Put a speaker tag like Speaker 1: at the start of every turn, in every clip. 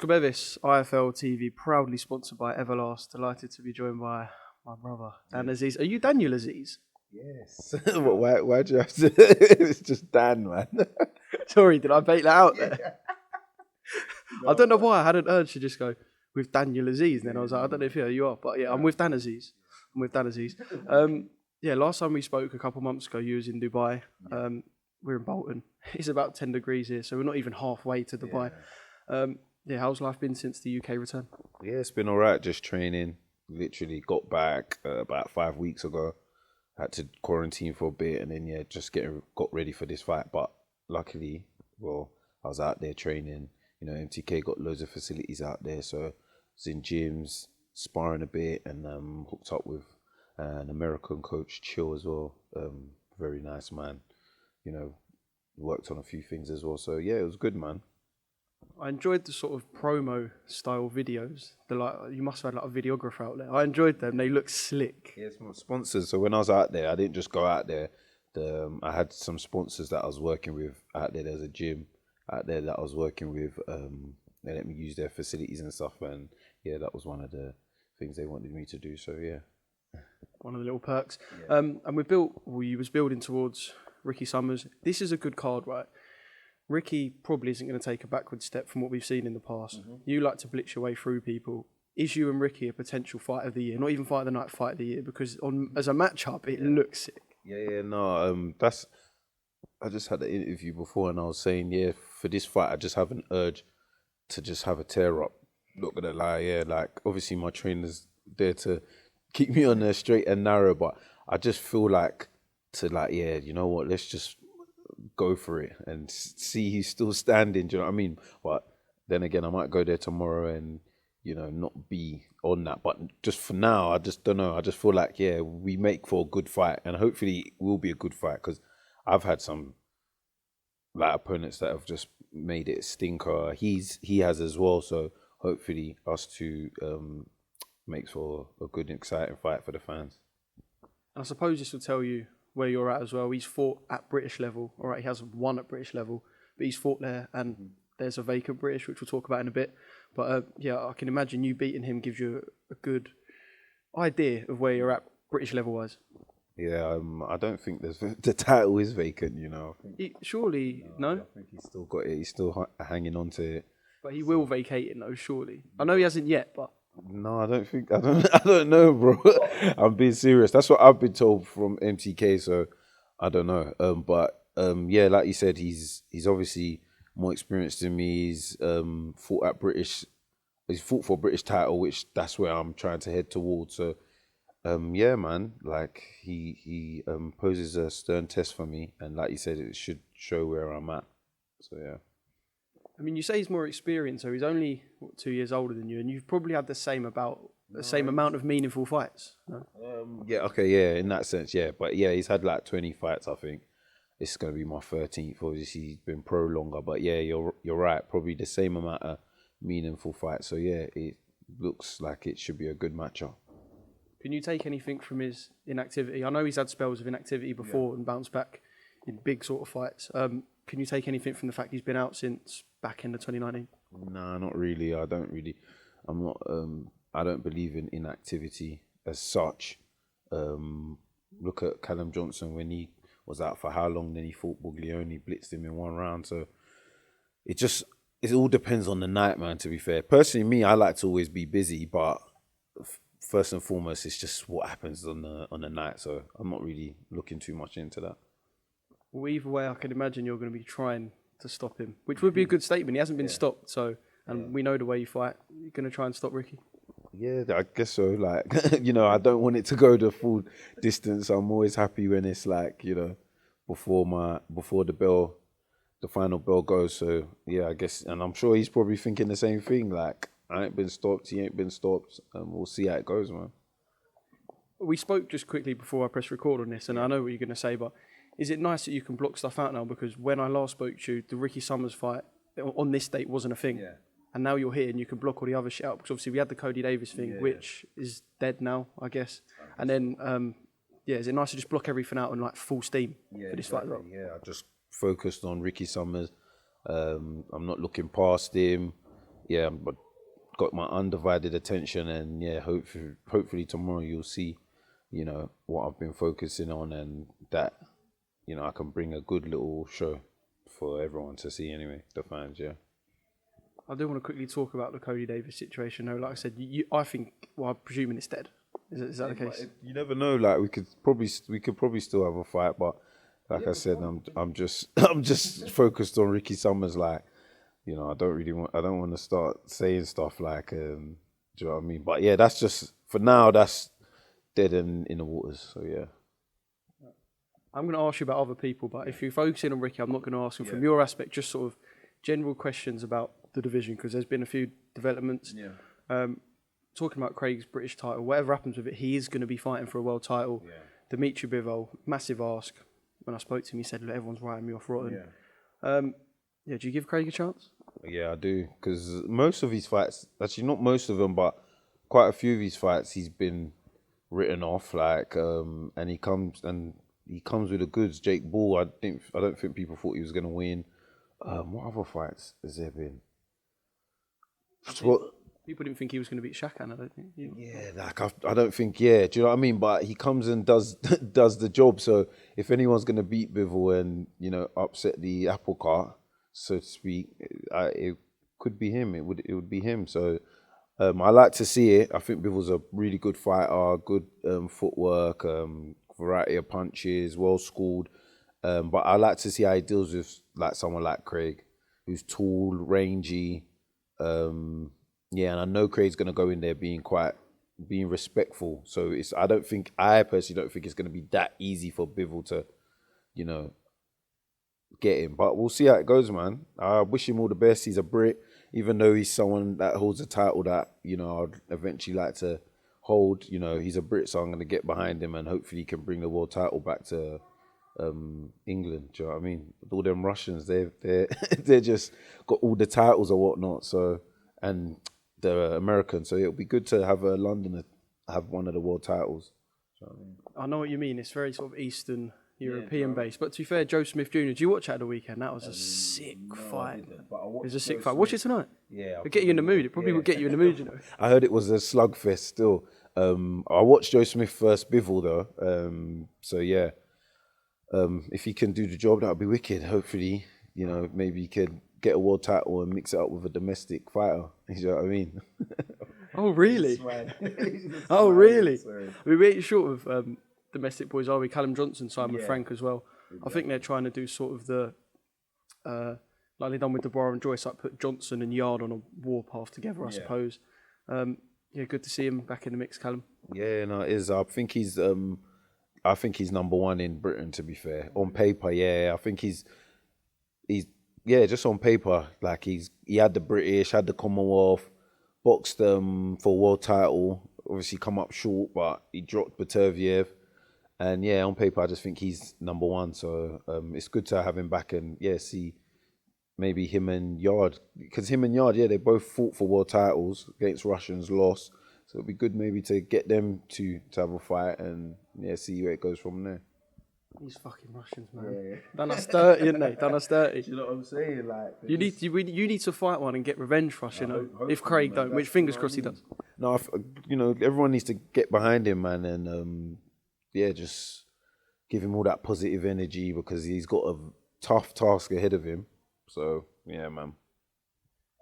Speaker 1: BEVIS, IFL TV, proudly sponsored by Everlast. Delighted to be joined by my brother, Dan Azeez. Are you Daniel Azeez?
Speaker 2: Yes. Why do you have to? It's just Dan, man.
Speaker 1: Sorry, did I bait that out there?
Speaker 2: No,
Speaker 1: I don't know why I had an urge to just go with Daniel Azeez. And then I was like, I don't know if you are, but yeah, I'm with Dan Azeez. Last time we spoke a couple months ago, you was in Dubai. We're in Bolton. It's about 10 degrees here, so we're not even halfway to Dubai. How's life been since the UK return?
Speaker 2: Yeah, it's been all right. Just training. Literally got back about 5 weeks ago. Had to quarantine for a bit, and then got ready for this fight. But luckily, I was out there training. You know, MTK got loads of facilities out there, so I was in gyms, sparring a bit, and hooked up with an American coach, Chill, as well. Very nice man. You know, worked on a few things as well. So yeah, it was good, man.
Speaker 1: I enjoyed the sort of promo style videos. You must have had like a videographer out there. I enjoyed them. They look slick.
Speaker 2: Yeah, it's my sponsors. So when I was out there, I didn't just go out there. I had some sponsors that I was working with out there. There's a gym out there that I was working with. They let me use their facilities and stuff. And yeah, that was one of the things they wanted me to do. So yeah.
Speaker 1: One of the little perks.
Speaker 2: Yeah.
Speaker 1: And we was building towards Ricky Summers. This is a good card, right? Ricky probably isn't going to take a backward step from what we've seen in the past. Mm-hmm. You like to blitz your way through people. Is you and Ricky a potential fight of the year? Not even fight of the night, fight of the year, because as a matchup, it looks sick.
Speaker 2: I just had an interview before, and I was saying, for this fight, I just have an urge to just have a tear up. Not gonna lie, obviously my trainer's there to keep me on the straight and narrow, but I just feel you know what, let's just go for it and see he's still standing, do you know what I mean? But then again, I might go there tomorrow and, you know, not be on that. But just for now, I just don't know. I just feel like, we make for a good fight, and hopefully it will be a good fight, because I've had some opponents that have just made it stinker. He has as well, so hopefully us two makes for a good, exciting fight for the fans.
Speaker 1: I suppose this will tell you where you're at as well. He's fought at British level. All right, he hasn't won at British level, but he's fought there, and there's a vacant British, which we'll talk about in a bit. But I can imagine you beating him gives you a good idea of where you're at British level wise.
Speaker 2: Yeah, I don't think the title is vacant, you know.
Speaker 1: Surely, no?
Speaker 2: I think he's still got it. He's still hanging on to it.
Speaker 1: But he will vacate it, though, surely. I know he hasn't yet, but...
Speaker 2: No, I don't know, bro. I'm being serious. That's what I've been told from MTK, so I don't know. Like you said, he's obviously more experienced than me. He's fought for British title, which that's where I'm trying to head towards. So man, like he poses a stern test for me, and like you said, it should show where I'm at. So yeah.
Speaker 1: I mean, you say he's more experienced, so he's only 2 years older than you, and you've probably had the same amount of meaningful fights. No?
Speaker 2: In that sense, yeah. But yeah, he's had like 20 fights, I think. It's going to be my 13th. Obviously, he's been pro longer, but yeah, you're right. Probably the same amount of meaningful fights. So yeah, it looks like it should be a good matchup.
Speaker 1: Can you take anything from his inactivity? I know he's had spells of inactivity before and bounced back in big sort of fights. Can you take anything from the fact he's been out since back in 2019?
Speaker 2: No, not really. I don't believe in inactivity as such. Look at Callum Johnson when he was out for how long, then he fought Buglioni, blitzed him in one round. So it all depends on the night, man, to be fair. Personally, me, I like to always be busy, but first and foremost, it's just what happens on the night. So I'm not really looking too much into that.
Speaker 1: Well, either way, I can imagine you're going to be trying to stop him, which would be a good statement. He hasn't been stopped, so we know the way you fight. You're going to try and stop Ricky?
Speaker 2: Yeah, I guess so. Like, you know, I don't want it to go the full distance. I'm always happy when it's like, you know, before the final bell goes. So yeah, I guess, and I'm sure he's probably thinking the same thing. Like, I ain't been stopped, he ain't been stopped, and we'll see how it goes, man.
Speaker 1: We spoke just quickly before I press record on this, and I know what you're going to say, but is it nice that you can block stuff out now? Because when I last spoke to you, the Ricky Summers fight on this date wasn't a thing. Yeah. And now you're here and you can block all the other shit out. Because obviously we had the Cody Davis thing, which is dead now, I guess. And then, is it nice to just block everything out and like full steam for this fight as well?
Speaker 2: Yeah, I just focused on Ricky Summers. I'm not looking past him. yeah, but got my undivided attention, and yeah, hopefully tomorrow you'll see, you know, what I've been focusing on, and that, you know, I can bring a good little show for everyone to see anyway, the fans, yeah.
Speaker 1: I do want to quickly talk about the Cody Davis situation though. Like I said, I think, well, I'm presuming it's dead. Is that the case?
Speaker 2: You never know. Like we could probably still have a fight, but like I said, I'm just focused on Ricky Summers. Like, you know, I don't want to start saying stuff like, do you know what I mean? But yeah, that's just for now. That's dead in the waters. So yeah.
Speaker 1: I'm going to ask you about other people, but if you're focusing on Ricky, I'm not going to ask him from your aspect. Just sort of general questions about the division, because there's been a few developments.
Speaker 2: Yeah.
Speaker 1: Talking about Craig's British title, whatever happens with it, he is going to be fighting for a world title. Yeah. Richards-Bivol, massive ask. When I spoke to him, he said, "Look, everyone's writing me off rotten." Yeah. Do you give Craig a chance?
Speaker 2: Yeah, I do, because most of his fights, actually not most of them, but quite a few of his fights, he's been written off. Like, and he comes with the goods. Jake Ball, I don't think people thought he was going to win. What other fights has there been?
Speaker 1: People didn't think he was going to beat Shakan, I don't think.
Speaker 2: Yeah, like I don't think. Yeah, do you know what I mean? But he comes and does the job. So if anyone's going to beat Bivol and, you know, upset the apple cart, so to speak, it could be him. It would be him. So I like to see it. I think Bivol's a really good fighter, good footwork, variety of punches, well schooled. But I like to see how he deals with like someone like Craig, who's tall, rangy. Yeah, and I know Craig's gonna go in there being respectful. So I personally don't think it's gonna be that easy for Bivol to, you know, get him. But we'll see how it goes, man. I wish him all the best. He's a Brit, even though he's someone that holds a title that, you know, I'd eventually like to hold. You know, he's a Brit, so I'm gonna get behind him, and hopefully he can bring the world title back to England. Do you know what I mean? All them Russians, they're just got all the titles or whatnot. So, and the Americans, so it'll be good to have London have one of the world titles. Do you know what I mean?
Speaker 1: I know what you mean. It's very sort of Eastern European based. But to be fair, Joe Smith Jr., did you watch that at the weekend? That was a sick fight. It was a sick fight. Watch it tonight.
Speaker 2: Yeah.
Speaker 1: It'll get you in the mood. It probably will get you in the mood, you know.
Speaker 2: I heard it was a slugfest still. I watched Joe Smith first Bivol though. So yeah. If he can do the job, that would be wicked. Hopefully, you know, maybe he could get a world title and mix it up with a domestic fighter. You know what I mean?
Speaker 1: Oh, really? Oh, really? We're really short of domestic boys, are we? Callum Johnson signed with Frank as well. I think they're trying to do sort of the, like they done with Deborah and Joyce, like put Johnson and Yarde on a warpath together, I suppose. Yeah, good to see him back in the mix, Callum.
Speaker 2: Yeah, no, it is. I think he's number one in Britain, to be fair. On paper, yeah. I think he's just on paper, like he had the British, had the Commonwealth, boxed them for world title. Obviously come up short, but he dropped Beterbiev. And yeah, on paper, I just think he's number one. So it's good to have him back and see maybe him and Yarde, because him and Yarde, they both fought for world titles against Russians, lost. So it'd be good maybe to get them to have a fight and see where it goes from there.
Speaker 1: These fucking Russians, man. Done us dirty, didn't they? Done us dirty.
Speaker 2: Do you know what I'm saying? Like
Speaker 1: you need to fight one and get revenge for us, you know. If Craig don't, which fingers crossed he does.
Speaker 2: No, everyone needs to get behind him, man, and just give him all that positive energy because he's got a tough task ahead of him. So yeah, man.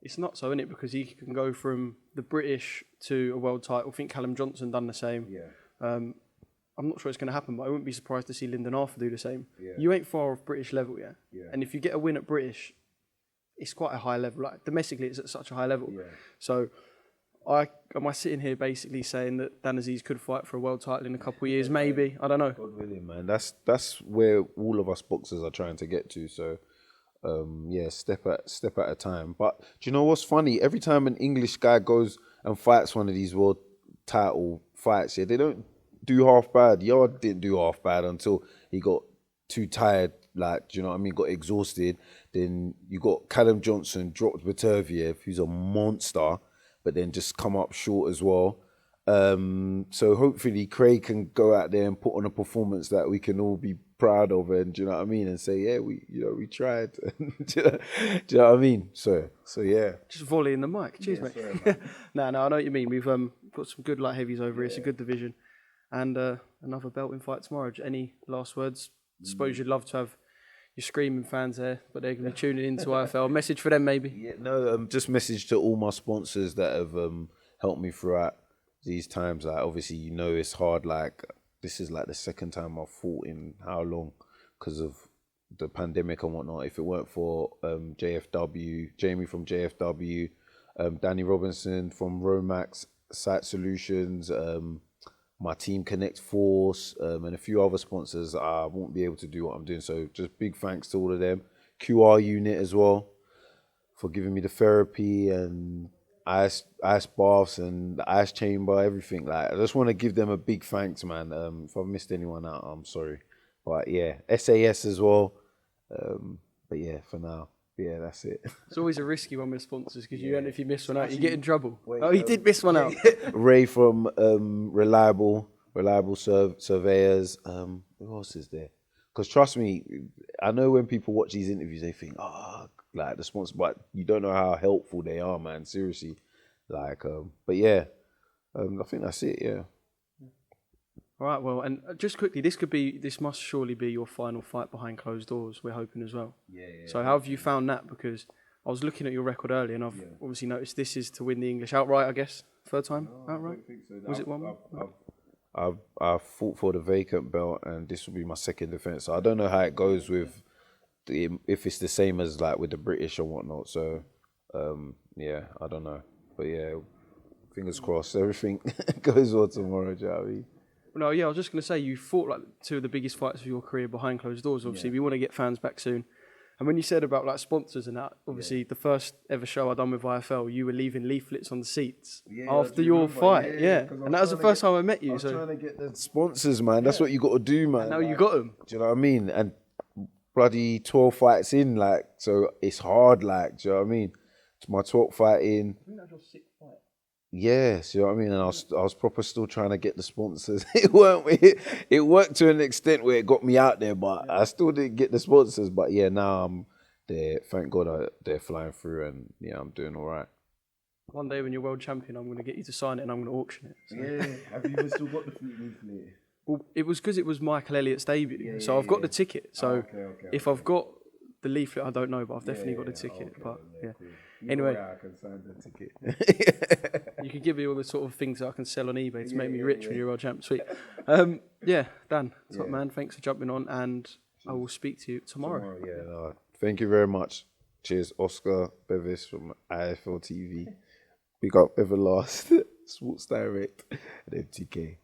Speaker 1: It's not so, isn't it? Because he can go from the British to a world title. I think Callum Johnson done the same. Yeah. I'm not sure it's going to happen, but I wouldn't be surprised to see Lyndon Arthur do the same. Yeah. You ain't far off British level, yeah? And if you get a win at British, it's quite a high level. Like domestically, it's at such a high level. Yeah. So, am I sitting here basically saying that Dan Azeez could fight for a world title in a couple of years? Maybe, I don't know.
Speaker 2: God willing, man. That's where all of us boxers are trying to get to. So, step at a time. But do you know what's funny? Every time an English guy goes and fights one of these world title fights, they don't do half bad. Yarde didn't do half bad until he got too tired. Like, do you know what I mean? Got exhausted. Then you got Callum Johnson dropped Beterbiev, who's a monster, but then just come up short as well. So hopefully Craig can go out there and put on a performance that we can all be proud of, and do you know what I mean, and say, yeah, we tried. do you know what I mean? So yeah.
Speaker 1: Just volleying the mic. Cheers, mate.
Speaker 2: Sorry,
Speaker 1: no, I know what you mean. We've got some good light heavies over here. It's a good division, and another belting fight tomorrow. Any last words? Suppose you'd love to have your screaming fans there, but they're going to be tuning into IFL. Message for them, maybe.
Speaker 2: Yeah, no, just message to all my sponsors that have helped me throughout these times. Like, obviously, it's hard. Like, this is like the second time I've fought in how long because of the pandemic and whatnot. If it weren't for JFW, Jamie from JFW, Danny Robinson from Romax Site Solutions, my Team Connect Force, and a few other sponsors, I won't be able to do what I'm doing. So just big thanks to all of them. QR Unit as well for giving me the therapy and ice baths and the ice chamber, everything. Like, I just want to give them a big thanks, man. If I've missed anyone out, I'm sorry. But yeah, SAS as well. But yeah, for now. Yeah, that's it.
Speaker 1: It's always a risky one with sponsors because if you miss one out, you get in trouble. He did miss one out.
Speaker 2: Ray from Reliable Surveyors. Who else is there? Because trust me, I know when people watch these interviews, they think, like the sponsor, but you don't know how helpful they are, man. Seriously. Like, but yeah, I think that's it, yeah.
Speaker 1: All right, well, and just quickly, this must surely be your final fight behind closed doors, we're hoping as well.
Speaker 2: Yeah.
Speaker 1: So how have you found that? Because I was looking at your record earlier and I've obviously noticed this is to win the English outright, I guess. Third time outright?
Speaker 2: I don't think so.
Speaker 1: Was it one?
Speaker 2: I've fought for the vacant belt and this will be my second defense. So I don't know how it goes with if it's the same as like with the British or whatnot. So yeah, I don't know. But yeah, fingers crossed, everything goes well tomorrow, do you know what I mean?
Speaker 1: No, yeah, I was just going to say, you fought like two of the biggest fights of your career behind closed doors. Obviously, we want to get fans back soon. And when you said about like sponsors and that, obviously the first ever show I done with IFL, you were leaving leaflets on the seats after your fight. Yeah. And that was the first time I met you.
Speaker 2: I was trying to get the sponsors, man. That's what you got to do, man.
Speaker 1: And now you got them.
Speaker 2: Do you know what I mean? And bloody 12 fights in, like, so it's hard, like, do you know what I mean? It's my 12th fight in.
Speaker 1: I think that was your 6th fight.
Speaker 2: Yes, you know what I mean, and I was proper still trying to get the sponsors. It worked to an extent where it got me out there, but I still didn't get the sponsors. But yeah, now I'm there. Thank God they're flying through, and yeah, I'm doing all right.
Speaker 1: One day when you're world champion, I'm going to get you to sign it, and I'm going to auction it. So.
Speaker 2: Yeah, have you still got the leaflet?
Speaker 1: Well, it was because it was Michael Elliott's debut, so I've got the ticket. So if I've got the leaflet, I don't know, but I've definitely got the ticket. But yeah.
Speaker 2: Cool.
Speaker 1: Anyway,
Speaker 2: I can sign the ticket.
Speaker 1: You can give me all the sort of things that I can sell on eBay to make me rich when you're world champ. Sweet. Yeah, Dan, top man, thanks for jumping on, and I will speak to you tomorrow.
Speaker 2: Thank you very much. Cheers, Oscar BEVIS from IFL TV. Big up Everlast, Sports Direct, and MTK.